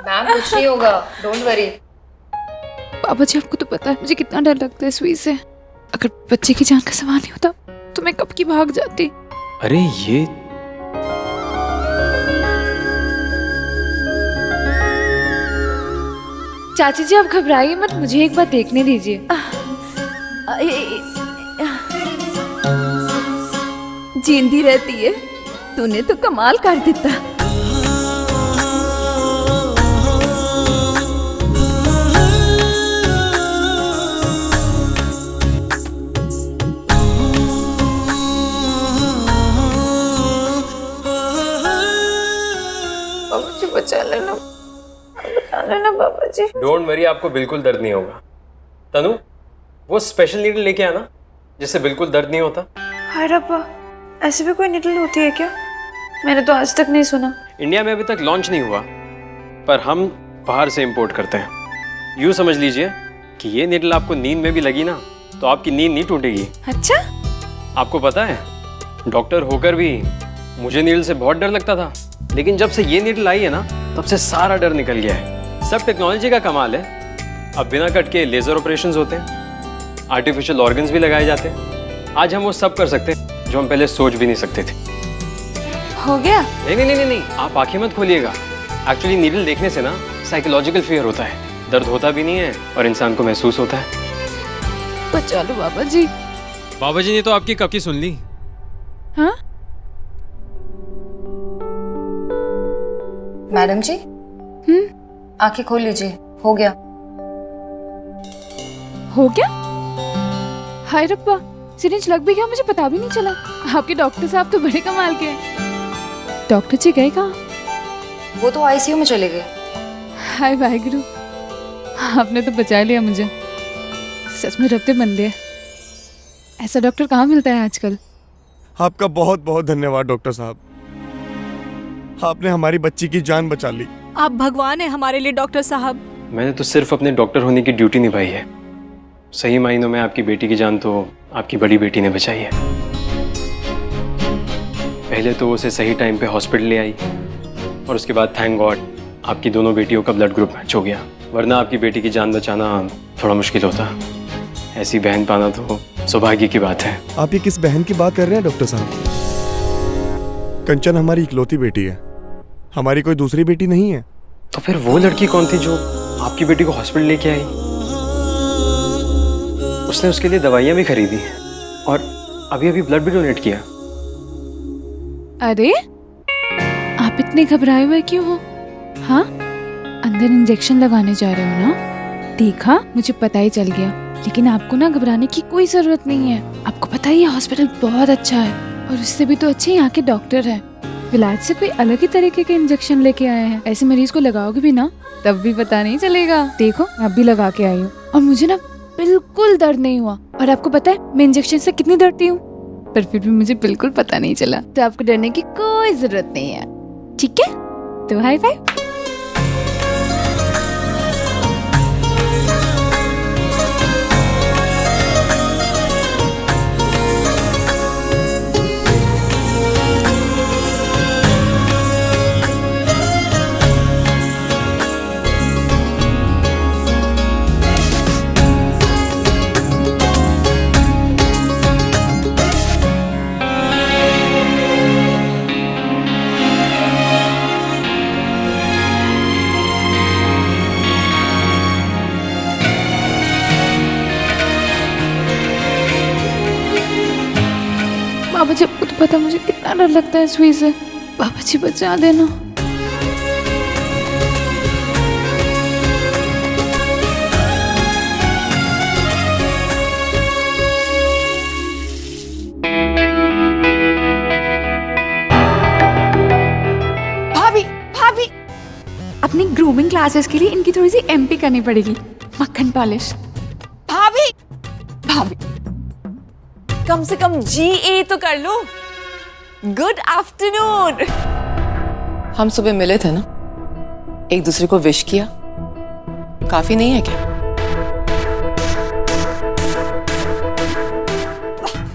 Ma'am कुछ नहीं होगा, डोंट वरी। बाबा जी आपको तो पता है मुझे कितना डर लगता है सुई से। अगर बच्चे की जान का सवाल नहीं होता तो मैं कब की भाग जाती। अरे ये चाची जी आप घबराइए मत, मुझे एक बार देखने दीजिए। जींदी रहती है, तूने तो कमाल कर दिता। बाबा जी बचा लेना, बचा लेना बाबा जी। डोंट वरी, आपको बिल्कुल दर्द नहीं होगा। तनु, वो स्पेशल नीडल लेके आना जिससे बिल्कुल दर्द नहीं होता। हाय रब्बा, ऐसे भी कोई निडल होती है क्या? मैंने तो आज तक नहीं सुना। इंडिया में अभी तक लॉन्च नहीं हुआ, पर हम बाहर से इंपोर्ट करते हैं। यूँ समझ लीजिए कि ये नीडल आपको नींद में भी लगी ना तो आपकी नींद नहीं टूटेगी। अच्छा, आपको पता है, डॉक्टर होकर भी मुझे नीडल से बहुत डर लगता था, लेकिन जब से ये नीडल आई है ना तब से सारा डर निकल गया है। सब टेक्नोलॉजी का कमाल है। अब बिना कट के लेजर ऑपरेशंस होते हैं, आर्टिफिशियल ऑर्गन्स भी लगाए जाते हैं। आज हम वो सब कर सकते हैं जो हम पहले सोच भी नहीं सकते थे। हो गया? नहीं नहीं नहीं नहीं, आप आंखें मत खोलिएगा। एक्चुअली नीडल देखने से ना साइकोलॉजिकल फियर होता है, दर्द होता भी नहीं है और इंसान को महसूस होता है। बचा लो बाबा जी। बाबा जी ने तो आपकी कब की सुन ली। हाँ मैडम जी, आंखें खोल लीजिए, हो गया। हो गया? हाय रब्बा, सिरिंज लग भी गया, मुझे पता भी नहीं चला। आपके डॉक्टर साहब तो बड़े कमाल के हैं। डॉक्टर जी गए कहाँ? वो तो आईसीयू में चले गए। हाय वाहिगुरु, आपने तो बचा लिया मुझे। सच में रब के बंदे हैं। ऐसा डॉक्टर कहाँ मिलता है आजकल। आपका बहुत बहुत धन्यवाद डॉक्टर साहब, आपने हमारी बच्ची की जान बचा ली। आप भगवान है हमारे लिए डॉक्टर साहब। मैंने तो सिर्फ अपने डॉक्टर होने की ड्यूटी निभाई है। सही मायनों में आपकी बेटी की जान तो आपकी बड़ी बेटी ने बचाई है। पहले तो उसे सही टाइम पे हॉस्पिटल ले आई और उसके बाद थैंक गॉड आपकी दोनों बेटियों का ब्लड ग्रुप मैच हो गया, वरना आपकी बेटी की जान बचाना थोड़ा मुश्किल होता। ऐसी बहन पाना तो सौभाग्य की बात है। आप ये किस बहन की बात कर रहे हैं डॉक्टर साहब? कंचन हमारी इकलौती बेटी है, हमारी कोई दूसरी बेटी नहीं है। तो फिर वो लड़की कौन थी जो आपकी बेटी को हॉस्पिटल लेके आई? उसने उसके लिए दवाइयां भी खरीदी और अभी अभी ब्लड भी डोनेट किया। अरे आप इतने घबराए हुए क्यों हो? हाँ, अंदर इंजेक्शन लगाने जा रहे हो ना? देखा, मुझे पता ही चल गया। लेकिन आपको ना घबराने की कोई जरूरत नहीं है। आपको पता है ये हॉस्पिटल बहुत अच्छा है और उससे भी तो अच्छे यहाँ के डॉक्टर है। इलाज से कोई अलग ही तरीके के इंजेक्शन लेके आए हैं। ऐसे मरीज को लगाओगे भी ना तब भी पता नहीं चलेगा। देखो, मैं अभी लगा के आई हूँ और मुझे ना बिल्कुल दर्द नहीं हुआ। और आपको पता है मैं इंजेक्शन से कितनी डरती हूँ, पर फिर भी मुझे बिल्कुल पता नहीं चला। तो आपको डरने की कोई जरूरत नहीं है, ठीक है? तो हाई फाइव। बाबा जी आपको तो पता मुझे कितना डर लगता है सुई से। बाबा जी बचा देना। भाभी, भाभी, अपनी ग्रूमिंग क्लासेस के लिए इनकी थोड़ी सी एमपी करनी पड़ेगी, मक्खन पॉलिश। भाभी, भाभी, कम से कम GA तो कर लो। Good afternoon. हम सुबह मिले थे ना, एक दूसरे को विश किया, काफी नहीं है क्या?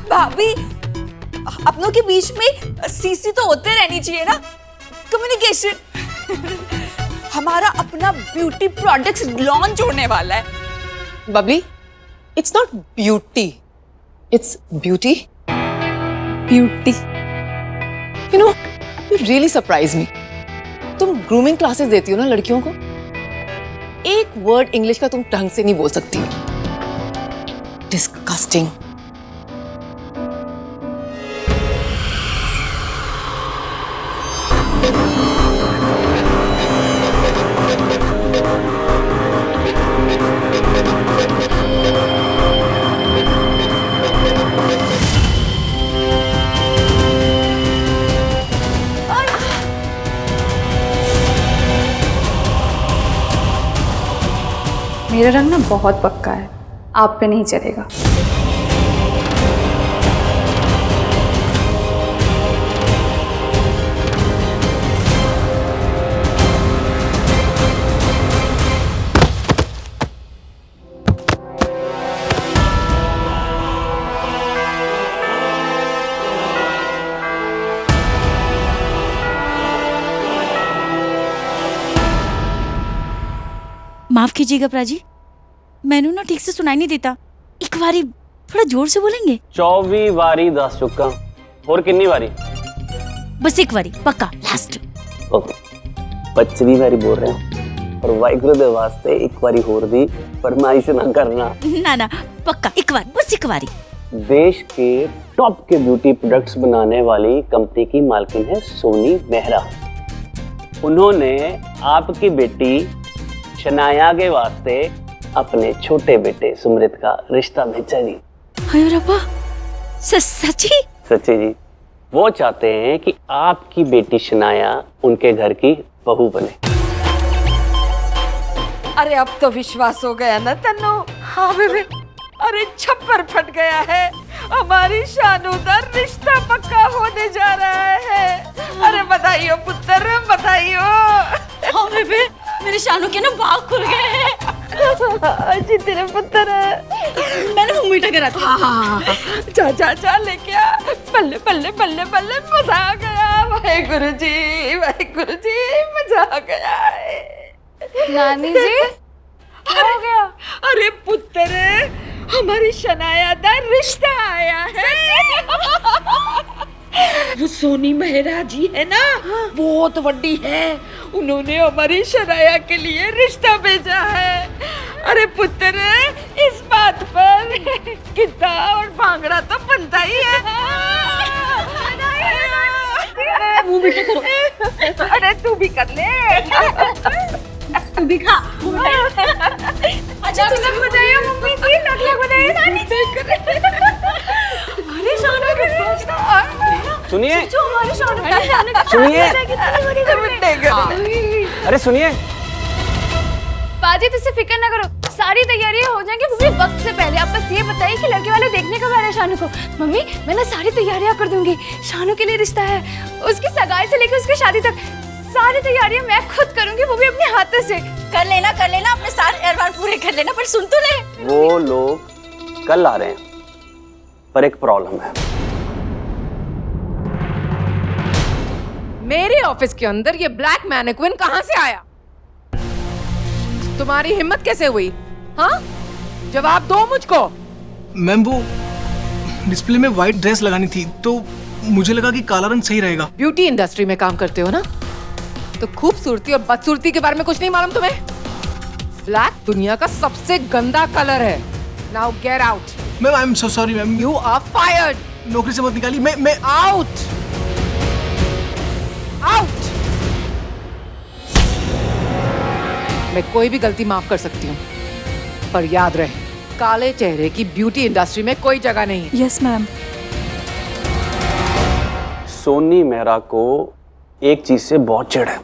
भाभी, अपनों के बीच में सीसी तो होते रहनी चाहिए ना, कम्युनिकेशन। हमारा अपना ब्यूटी प्रोडक्ट्स लॉन्च होने वाला है। Babli, it's not beauty, its beauty. Beauty. You know, you really surprise me. तुम ग्रूमिंग क्लासेस देती हो ना लड़कियों को, एक वर्ड इंग्लिश का तुम ढंग से नहीं बोल सकती हो। डिस्गस्टिंग। मेरा रंग ना बहुत पक्का है, आप पे नहीं चलेगा। माफ कीजिएगा प्राजी, मैनू ना ठीक से सुनाई नहीं देता। एक बारी थोड़ा जोर से बोलेंगे? 24 वारी दस चुका, और कितनी वारी? बस एक बारी पक्का, लास्ट। ओके, 25वीं वारी बोल रहे हैं, और वाहिगुरु दे वास्ते एक बारी होर दी फरमाइश ना करना। ना ना पक्का, एक बार, बस एक बारी। देश के टॉप के ब्यूटी प्रोडक्ट्स बनाने वाली कंपनी की मालकिन है सोनी मेहरा। उन्होंने आपकी बेटी शनाया के वास्ते अपने छोटे बेटे सुमृत का रिश्ता भेजा जी। हाय रब्बा, सच्ची? सच्ची जी। वो चाहते हैं कि आपकी बेटी शनाया उनके घर की बहू बने। अरे अब तो विश्वास हो गया ना तन्नू? हाँ बेबे। अरे छप्पर फट गया है, हमारी शानू का रिश्ता पक्का होने जा रहा है। अरे बधाइयो पुत्र, बधाइयो। हाँ बेबे, मेरे शानू के ना बाल खुल गए हैं। जी तेरे पुत्र। मैंने मुंह मीठा करा था। जा जा जा लेके आ। बल्ले बल्ले बल्ले बल्ले, मजा आ गया। वाहेगुरु जी, मजा आ गया है। नानी जी, क्या हो गया? अरे पुत्र, हमारी शनाया दा रिश्ता आया है। वो सोनी मेहरा जी है ना, बहुत बड़ी है, उन्होंने हमारी शनाया के लिए रिश्ता भेजा है। अरे पुत्र, इस बात पर गिद्धा और भांगड़ा तो बनता ही है। मुंह मीठा करो। अरे तू भी कर ले। तू भी खा। अच्छा लग बजाइए मम्मी जी, लग बजाइए नानी जी। अरे शानू का रिश्ता। सुनिए, जो हमारे शानू का सुनिए, अरे सुनिए। बाजी तुझसे फिक्र ना करो, सारी तैयारियां हो जाएंगी, वो भी वक्त से पहले। आप बस ये बताइए कि लड़के वाले देखने कब आ रहे हैं शानू को? मम्मी, मैं ना सारी तैयारियां कर दूंगी। शानू के लिए रिश्ता है, उसकी सगाई से लेकर उसकी शादी तक सारी तैयारियां मैं खुद करूंगी, वो भी अपने हाथों से। कर लेना, अपने सारे अरमान पूरे कर लेना, पर सुन तो ले। वो लोग कल आ रहे हैं, पर एक प्रॉब्लम है। मेरे ऑफिस के अंदर ये ब्लैक मैनिक्विन कहां से आया? तुम्हारी हिम्मत कैसे हुई? हाँ, जवाब दो मुझको। मैम, वो डिस्प्ले में व्हाइट ड्रेस लगानी थी, तो मुझे लगा कि काला रंग सही रहेगा। ब्यूटी इंडस्ट्री में काम करते हो ना, तो खूबसूरती और बदसूरती के बारे में कुछ नहीं मालूम तुम्हें? ब्लैक दुनिया का सबसे गंदा कलर है। Now get out. Ma'am, I am so sorry ma'am. You are fired. नौकरी से मत निकाली। मैं आउट, आउट। मैं कोई भी गलती माफ कर सकती हूँ, पर याद रहे, काले चेहरे की ब्यूटी इंडस्ट्री में कोई जगह नहीं। Yes ma'am. सोनी मेहरा को एक चीज से बहुत चिढ़ है।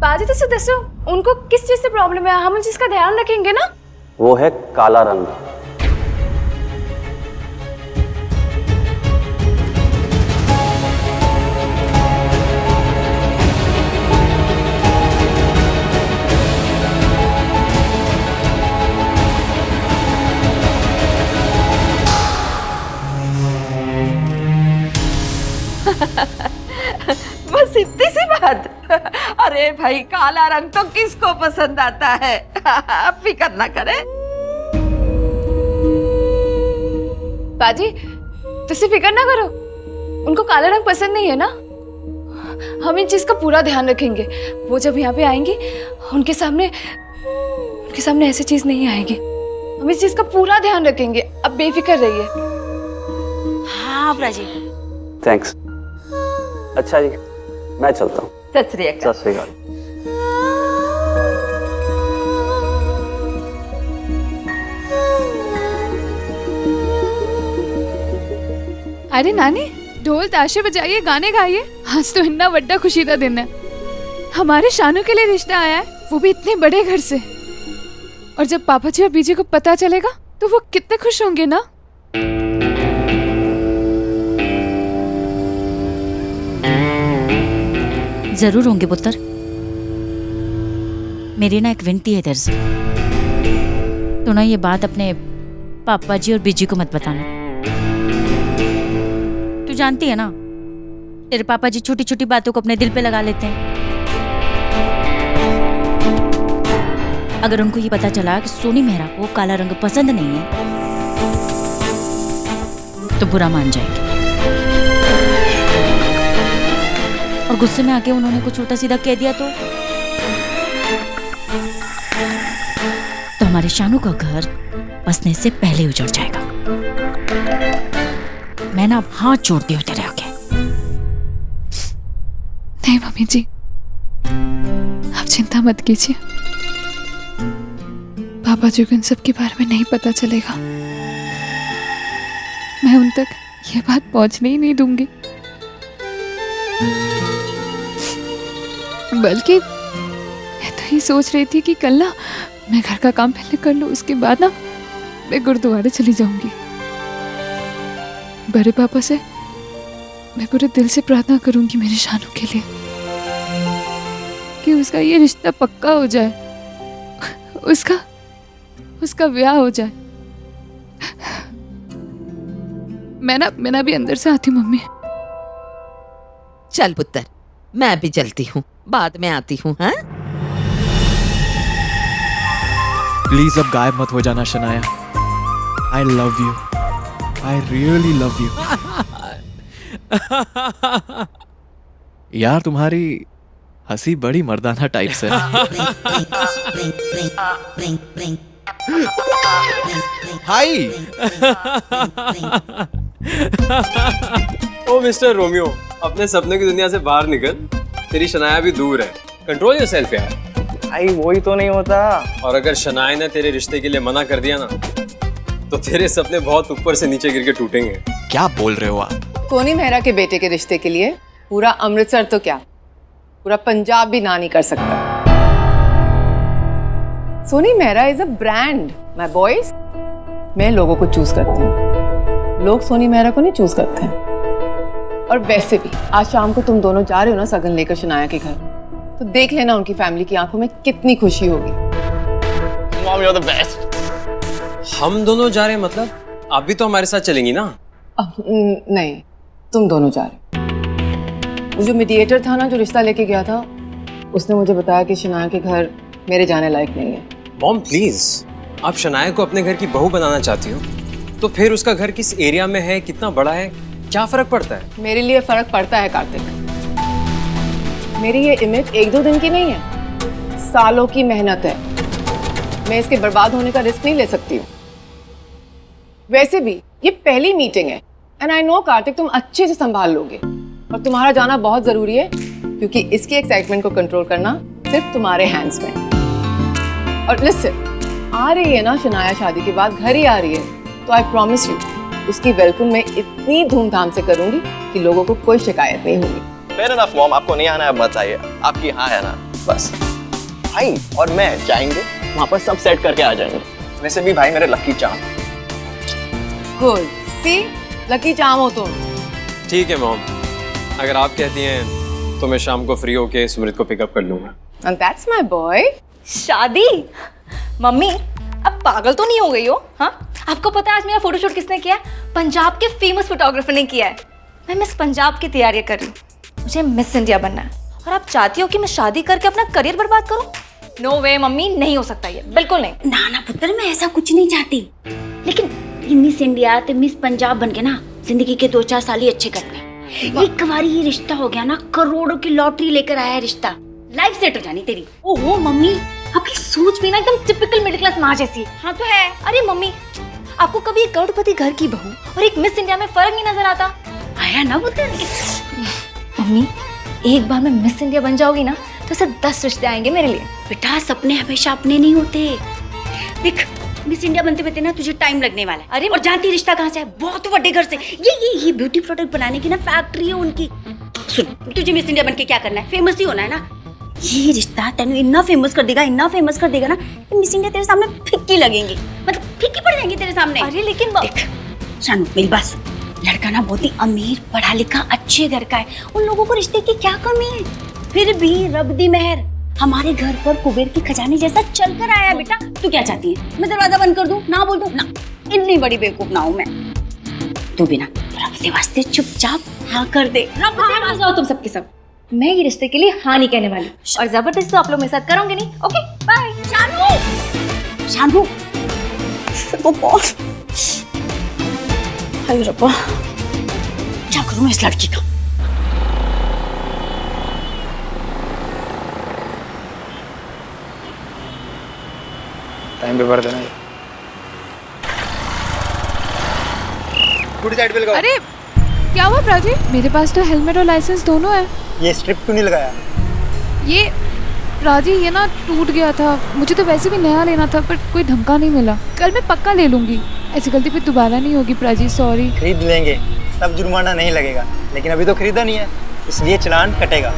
बाजी तुझसे दसो, उनको किस चीज से प्रॉब्लम है? हम उस चीज का ध्यान रखेंगे ना। वो है काला रंग। बस इतनी सी बात। अरे भाई काला रंग तो किसको पसंद आता है। फिक्र ना करे। बाजी तुसी फिक्र ना करो, उनको काला रंग पसंद नहीं है ना। हम इन चीज का पूरा ध्यान रखेंगे। वो जब यहाँ पे आएंगी उनके सामने ऐसी चीज नहीं आएगी। हम इस चीज का पूरा ध्यान रखेंगे, अब बेफिक्र रहिए। हाँ प्राची। थैंक्स। अच्छा जी, मैं चलता हूँ। सत श्री अकाल। सत श्री अकाल। अरे नानी, ढोल ताशे बजाइए, गाने गाइए। आज तो इतना बड़ा खुशी का दिन है। हमारे शानू के लिए रिश्ता आया है, वो भी इतने बड़े घर से। और जब पापा जी और बीजी को पता चलेगा तो वो कितने खुश होंगे ना। जरूर होंगे पुत्र। मेरी ना एक विनती है तेरे से, तो ना ये बात अपने पापा जी और बीजी को मत बताना। तू जानती है ना, तेरे पापा जी छोटी छोटी बातों को अपने दिल पे लगा लेते हैं। अगर उनको ये पता चला कि सोनी मेहरा को काला रंग पसंद नहीं है तो बुरा मान जाएंगे। और गुस्से में आके उन्होंने कुछ उल्टा सीधा कह दिया तो हमारे शानू का घर बसने से पहले उजड़ जाएगा। मैं ना अब हाथ जोड़ती हूँ तेरे आगे। नहीं मम्मी जी, आप चिंता मत कीजिए। पापा जी को इन सब के बारे में नहीं पता चलेगा। मैं उन तक ये बात पहुंचने ही नहीं दूंगी। बल्कि मैं तो ये सोच रही थी कि कल ना मैं घर का काम पहले कर लूं, उसके बाद ना मैं गुरुद्वारे चली जाऊंगी। बड़े पापा से मैं पूरे दिल से प्रार्थना करूंगी मेरे शानू के लिए कि उसका ये रिश्ता पक्का हो जाए, उसका ब्याह हो जाए। मैं ना भी अंदर से आती हूँ मम्मी। चल पुत्र, मैं भी चलती हूँ, बाद में आती हूँ। हाँ प्लीज अब गायब मत हो जाना Shanaya. I love you, I really love you. यार तुम्हारी हंसी बड़ी मर्दाना टाइप से। हाय। ओ मिस्टर रोमियो, अपने सपने की दुनिया से बाहर निकल। तेरी शनाया भी दूर है। कंट्रोल योरसेल्फ यार। भाई वही तो नहीं होता। और अगर शनाया ने तेरे रिश्ते के लिए मना कर दिया ना तो तेरे सपने बहुत ऊपर से नीचे गिर के टूटेंगे। क्या बोल रहे हो आप? सोनी मेहरा के बेटे के रिश्ते के लिए पूरा अमृतसर तो क्या, पूरा पंजाब भी ना नहीं कर सकता। Soni Mehra is a brand my boys. मैं लोगों को चूज करती हूँ, लोग सोनी मेहरा को नहीं चूज करते हैं। और वैसे भी आज शाम को तुम दोनों जा रहे हो ना सगन लेकर शनाया के घर, तो देख लेना उनकी फैमिली की आंखों में कितनी खुशी होगी। Mom you are the best. हम दोनों जा रहे हैं मतलब आप भी तो हमारे साथ चलेंगी ना? नहीं, तुम दोनों जा रहे। वो जो मीडिएटर था ना, जो रिश्ता लेके गया था, उसने मुझे बताया कि शनाया के घर मेरे जाने लायक नहीं है। मॉम प्लीज, आप शनाया को अपने घर की बहू बनाना चाहती हो तो फिर उसका घर किस एरिया में है, कितना बड़ा है, क्या फर्क पड़ता है? मेरे लिए फर्क पड़ता है कार्तिक। मेरी ये इमेज एक दो दिन की नहीं है, सालों की मेहनत है। मैं इसके बर्बाद होने का रिस्क नहीं ले सकती हूँ। वैसे भी ये पहली मीटिंग है एंड आई नो कार्तिक तुम अच्छे से संभाल लोगे, और तुम्हारा जाना बहुत जरूरी है क्योंकि इसकी एक्साइटमेंट को कंट्रोल करना सिर्फ तुम्हारे हैंड्स में। और लिसन, आ रही है ना शनाया शादी के बाद, घर ही आ रही है, तो आई प्रॉमिस यू उसकी वेलकम मैं इतनी धूमधाम से करूंगी कि लोगों को कोई शिकायत नहीं होगी। Fair enough, मॉम, आपको नहीं आना है मत आइए, आपकी हाँ है ना बस। भाई और मैं जाएंगे वहाँ पर सब सेट करके आ जाएंगे। वैसे भी भाई मेरे लकी चार्म। गुड, सी लकी चार्म हो तुम। ठीक है मॉम, अगर आप कहती हैं तो मैं शाम को फ्री होके सुमृत को पिकअप कर लूंगा। And that's my boy. शादी? मम्मी अब पागल तो नहीं हो गई हो? हाँ, आपको पता है आज मेरा फोटोशूट किसने किया है? पंजाब के फेमस फोटोग्राफर ने किया है। मैं मिस पंजाब की तैयारी कर रही हूँ, मुझे मिस इंडिया बनना है और आप चाहती हो कि मैं शादी करके अपना करियर बर्बाद करूं? नो वे मम्मी, नहीं हो सकता ये, बिल्कुल नहीं। ना ना पुत्र, मैं ऐसा कुछ नहीं चाहती, लेकिन ये मिस इंडिया ते मिस पंजाब बन के ना जिंदगी के 2-4 साल ही अच्छे करने। एक बारी ये रिश्ता हो गया ना, करोड़ों की लॉटरी लेकर आया है रिश्ता, लाइफ सेट हो जानी तेरी। ओहो मम्मी, आपकी सोच भी ना एकदम टिपिकल मिडिल क्लास माँ जैसी है। हाँ तो है। अरे मम्मी, आपको कभी एक करोड़पति घर की बहू और एक मिस इंडिया में फर्क नहीं नजर आता? आया ना पुत्र। मम्मी, एक बार मैं मिस इंडिया बन जाऊंगी ना तो ऐसे 10 रिश्ते आएंगे मेरे लिए। बेटा सपने हमेशा अपने नहीं होते। देख मिस इंडिया बनते बनते ना तुझे टाइम लगने वाला है। अरे और जानती रिश्ता कहाँ से है? बहुत बड़े घर से। ये ब्यूटी प्रोडक्ट बनाने की ना फैक्ट्री है उनकी। सुन, तुझे मिस इंडिया बन के क्या करना है? फेमस ही होना है ना। ये रिश्ता तेन इतना फेमस कर देगा, इतना फेमस कर देगा ना कि मिस इंडिया तेरे सामने फिक्की लगेंगी, मतलब फिक्की पड़ जाएंगी तेरे सामने। अरे लेकिन देख शानू मेरी बात सुन, लड़का ना बहुत ही अमीर पढ़ा लिखा अच्छे घर का है, उन लोगों को रिश्ते की क्या कमी है? फिर भी रब दी मेहर हमारे घर पर कुबेर की खजाने जैसा चल कर आया। बेटा तू क्या चाहती है? मैं दरवाजा बंद कर दूं? ना बोल दूं? ना, इतनी बड़ी बेवकूफ ना हूं मैं। तू भी ना रब दे वास्ते चुपचाप हाँ कर दे। रब दे हाँ जाओ तुम सबके सब, मैं ये रिश्ते के लिए हाँ नहीं कहने वाली, और जबरदस्ती तो आप लोग मेरे साथ करोगे नहीं। Okay bye. शानू शानू वो बहुत हाय रब्बा, क्या करूं इस लड़की का? टाइम पे भर देना। पूरी साइड पे लगाओ। अरे क्या हुआ प्राची? मेरे पास तो हेलमेट और लाइसेंस दोनों है। ये स्ट्रिप क्यों नहीं लगाया? ये राजी ये ना टूट गया था, मुझे तो वैसे भी नया लेना था पर कोई ढंग का नहीं मिला। कल मैं पक्का ले लूंगी, ऐसी गलती फिर दोबारा नहीं होगी प्राची, सॉरी। खरीद लेंगे तब जुर्माना नहीं लगेगा, लेकिन अभी तो खरीदा नहीं है इसलिए चालान कटेगा।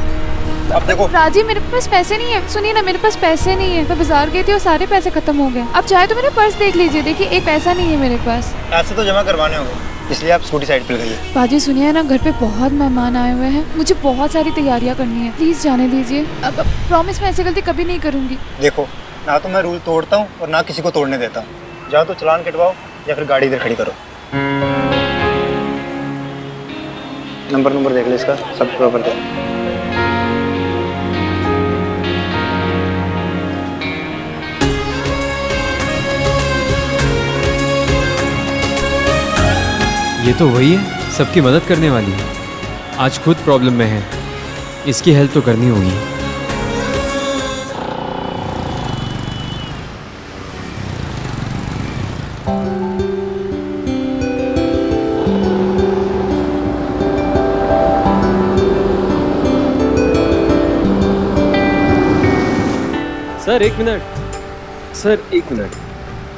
अब देखो राजी मेरे पास पैसे नहीं है, सुनिए ना मेरे पास पैसे नहीं है, मैं बाजार गई थी और सारे पैसे खत्म हो गए। अब चाहे तो मेरा पर्स देख लीजिए, देखिए एक पैसा नहीं है मेरे पास। पैसे तो जमा करवाने होंगे, इसलिए आप स्कूटी साइड पे लगाइए। बाजी सुनिए ना, घर पे बहुत मेहमान आए हुए हैं, मुझे बहुत सारी तैयारियां करनी है, प्लीज जाने दीजिए। अब प्रॉमिस मैं ऐसी गलती कभी नहीं करूंगी। देखो ना तो मैं रूल तोड़ता हूँ और ना किसी को तोड़ने देता हूँ। जाओ तो चालान कटवाओ या फिर गाड़ी इधर खड़ी करो। नंबर देख लो इसका, सब प्रॉपर दे। ये तो वही है, सबकी मदद करने वाली है। आज खुद प्रॉब्लम में है, इसकी हेल्प तो करनी होगी। सर एक मिनट, सर एक मिनट।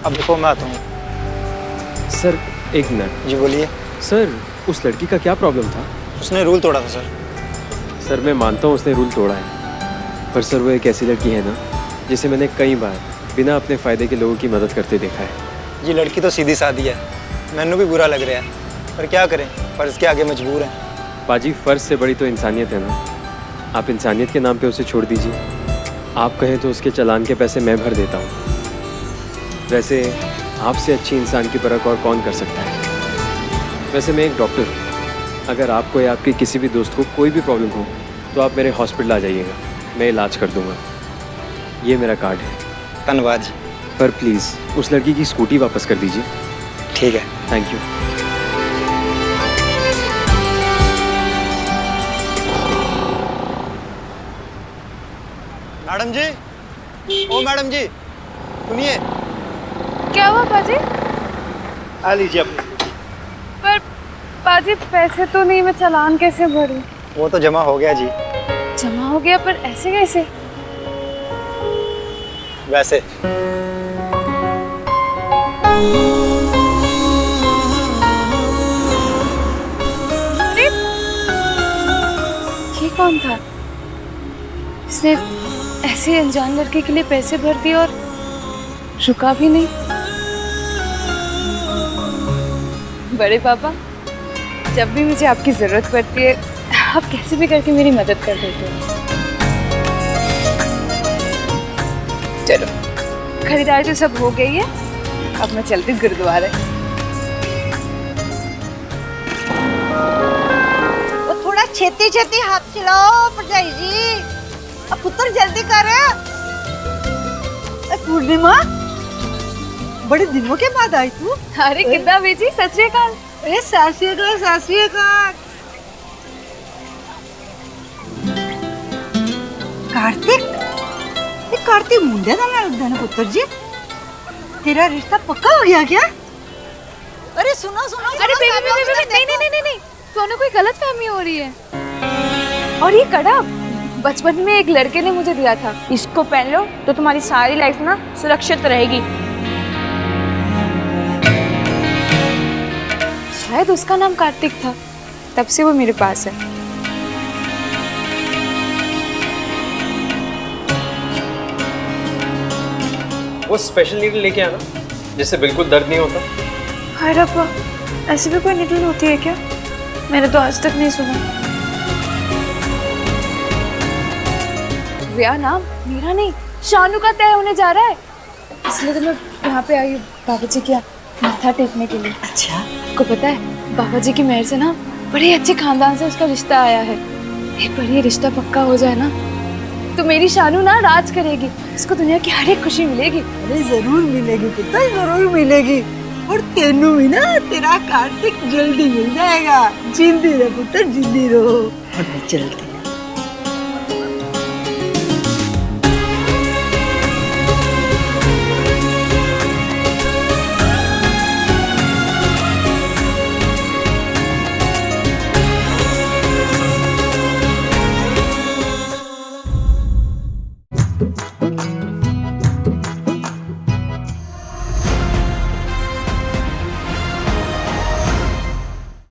अब देखो मैं आता हूँ। सर एक मिनट। जी बोलिए। सर उस लड़की का क्या प्रॉब्लम था? उसने रूल तोड़ा था सर। सर मैं मानता हूँ उसने रूल तोड़ा है, पर सर वो एक ऐसी लड़की है ना जिसे मैंने कई बार बिना अपने फ़ायदे के लोगों की मदद करते देखा है। जी लड़की तो सीधी सादी है, मैनू भी बुरा लग रहा है, पर क्या करें, फ़र्ज़ के आगे मजबूर हैं। पाजी फ़र्ज़ से बड़ी तो इंसानियत है ना, आप इंसानियत के नाम पे उसे छोड़ दीजिए। आप कहें तो उसके चालान के पैसे मैं भर देता हूँ। वैसे आपसे अच्छी इंसान की परख और कौन कर सकता है। वैसे मैं एक डॉक्टर हूँ, अगर आपको या आपके किसी भी दोस्त को कोई भी प्रॉब्लम हो तो आप मेरे हॉस्पिटल आ जाइएगा, मैं इलाज कर दूँगा। ये मेरा कार्ड है। धन्यवाद जी। पर प्लीज़ उस लड़की की स्कूटी वापस कर दीजिए। ठीक है, थैंक यू। मैडम जी, ओ मैडम जी सुनिए। क्या हुआ बाजी? आ लीजिए अपनी। पर बाजी पैसे तो नहीं, मैं चालान कैसे भरूं? वो तो जमा हो गया जी। जमा हो गया, पर ऐसे कैसे? वैसे अरे ये कौन था? इसने ऐसे अनजान लड़के के लिए पैसे भर दिए और रुका भी नहीं। बड़े पापा, जब भी मुझे आपकी जरूरत पड़ती है आप कैसे भी करके मेरी मदद कर देते हो। चलो खरीदारी तो सब हो गई है, अब मैं चलती गुरुद्वारे। वो थोड़ा छेती छेती हाथ चलाओ भरजाई जी। अब पुत्र जल्दी कर। पूर्णिमा बड़े दिनों के बाद आई तू। अरे कितना बेजी, सत श्री अकाल। अरे सत श्री अकाल, सत श्री अकाल। कार्तिक, ये कार्तिक मुंडे का लगता है पुत्र जी। तेरा रिश्ता पक्का हो गया क्या? अरे सुनो सुनो, अरे बेबी नहीं नहीं नहीं नहीं, दोनों कोई गलत फहमी हो रही है। और ये कड़ा बचपन में एक लड़के ने मुझे दिया था। इसको पहन लो तो तुम्हारी सारी लाइफ ना सुरक्षित रहेगी। शायद उसका नाम कार्तिक था, तब से वो मेरे पास है। वो स्पेशल नीडल लेके आना जिससे बिल्कुल दर्द नहीं होता। हाय रब्बा, ऐसी भी कोई नीडल होती है क्या? मैंने तो आज तक नहीं सुना। व्या नाम मेरा नहीं, शानू का तय होने जा रहा है, इसलिए तो मैं यहाँ पे आई हूँ बाबा जी के माथा टेकने के लिए। अच्छा, आपको पता है बाबा जी की मेहर से ना बड़े अच्छे खानदान से उसका रिश्ता आया है। एक बार ये रिश्ता पक्का हो जाए ना तो मेरी शानू ना राज करेगी, इसको दुनिया की हर एक खुशी मिलेगी। अरे जरूर मिलेगी पुत्र, जरूर मिलेगी। और तेनू भी ना तेरा कार्तिक जल्दी मिल जाएगा। जिंदी रहो पुत्र, जिंदी रहो। और मैं चलती